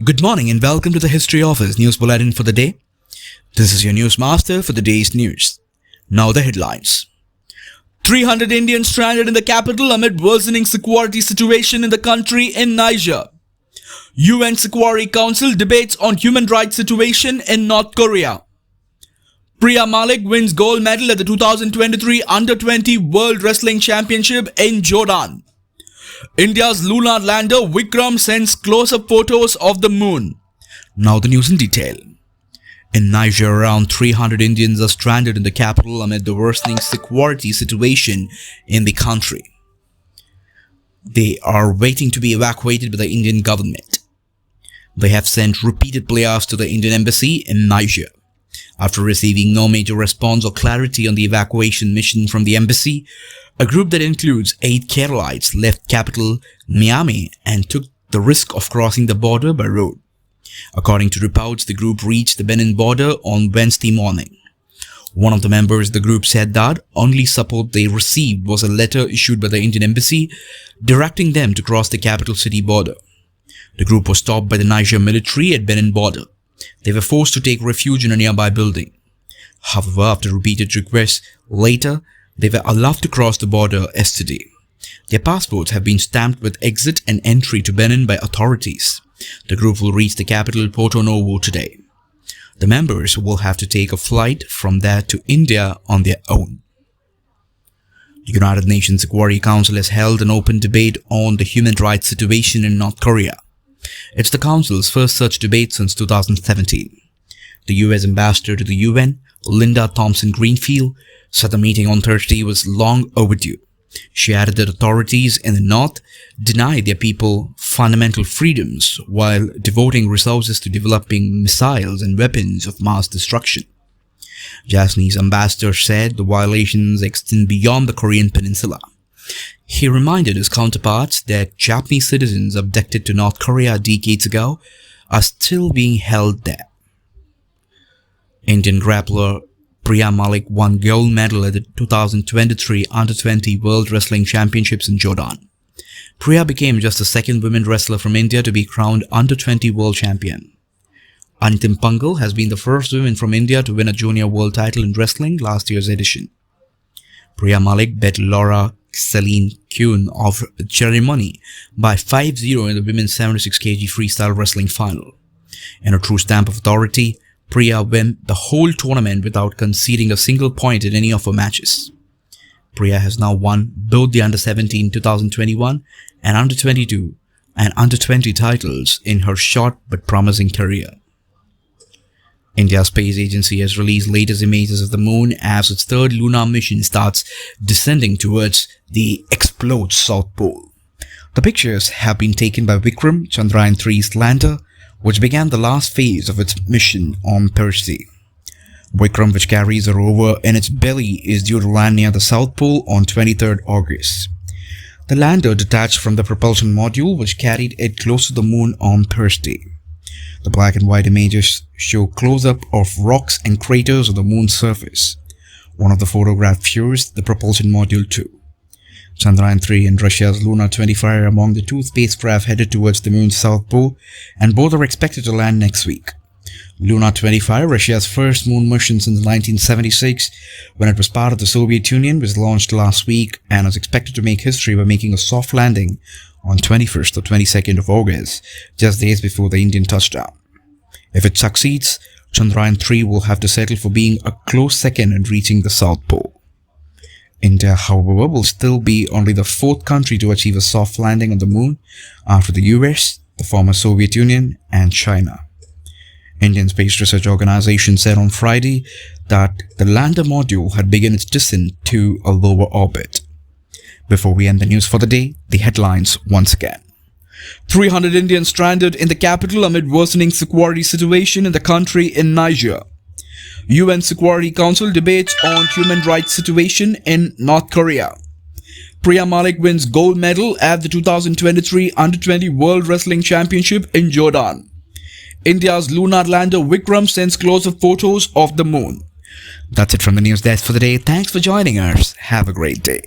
Good morning and welcome to the History Office News Bulletin for the day. This is your news master for the day's news. Now the headlines. 300 Indians stranded in the capital amid worsening security situation in the country in Niger. UN Security Council debates on human rights situation in North Korea. Priya Malik wins gold medal at the 2023 Under-20 World Wrestling Championship in Jordan. India's lunar lander Vikram sends close-up photos of the moon. Now the news in detail. In Niger, around 300 Indians are stranded in the capital amid the worsening security situation in the country. They are waiting to be evacuated by the Indian government. They have sent repeated players to the Indian embassy in Niger. After receiving no major response or clarity on the evacuation mission from the embassy, a group that includes 8 Keralites left capital Niamey and took the risk of crossing the border by road. According to reports, the group reached the Benin border on Wednesday morning. One of the members of the group said that only support they received was a letter issued by the Indian embassy directing them to cross the capital city border. The group was stopped by the Niger military at Benin border. They were forced to take refuge in a nearby building. However, after repeated requests, later they were allowed to cross the border yesterday. Their passports have been stamped with exit and entry to Benin by authorities. The group will reach the capital Porto Novo today. The members will have to take a flight from there to India on their own. The United Nations Security Council has held an open debate on the human rights situation in North Korea. It's the Council's first such debate since 2017. The US Ambassador to the UN, Linda Thompson-Greenfield, said the meeting on Thursday was long overdue. She added that authorities in the North deny their people fundamental freedoms while devoting resources to developing missiles and weapons of mass destruction. Japanese ambassador said the violations extend beyond the Korean peninsula. He reminded his counterparts that Japanese citizens abducted to North Korea decades ago are still being held there. Indian grappler Priya Malik won gold medal at the 2023 Under-20 World Wrestling Championships in Jordan. Priya became just the second women wrestler from India to be crowned Under-20 World Champion. Antim Pangal has been the first woman from India to win a junior world title in wrestling last year's edition. Priya Malik bet Laura Celine Kuhn of Ceremony by 5-0 in the women's 76 kg freestyle wrestling final. In a true stamp of authority, Priya won the whole tournament without conceding a single point in any of her matches. Priya has now won both the Under-17 2021 and Under-22 and Under-20 titles in her short but promising career. India's space agency has released latest images of the moon as its third lunar mission starts descending towards the explode South Pole. The pictures have been taken by Vikram, Chandrayaan-3's lander, which began the last phase of its mission on Thursday. Vikram, which carries a rover in its belly, is due to land near the South Pole on 23rd August. The lander detached from the propulsion module, which carried it close to the moon on Thursday. The black and white images show close-up of rocks and craters on the moon's surface. One of the photographs shows the propulsion module too. Chandrayaan-3 and Russia's Luna 25 are among the 2 spacecraft headed towards the moon's south pole, and both are expected to land next week. Luna 25, Russia's first moon mission since 1976, when it was part of the Soviet Union, was launched last week and is expected to make history by making a soft landing on 21st or 22nd of August, just days before the Indian touchdown. If it succeeds, Chandrayaan-3 will have to settle for being a close second in reaching the South Pole. India, however, will still be only the 4th country to achieve a soft landing on the moon after the US, the former Soviet Union, and China. Indian Space Research Organization said on Friday that the lander module had begun its descent to a lower orbit. Before we end the news for the day, the headlines once again. 300 Indians stranded in the capital amid worsening security situation in the country in Niger. UN Security Council debates on human rights situation in North Korea. Priya Malik wins gold medal at the 2023 Under-20 World Wrestling Championship in Jordan. India's lunar lander Vikram sends close-up photos of the moon. That's it from the news desk for the day. Thanks for joining us. Have a great day.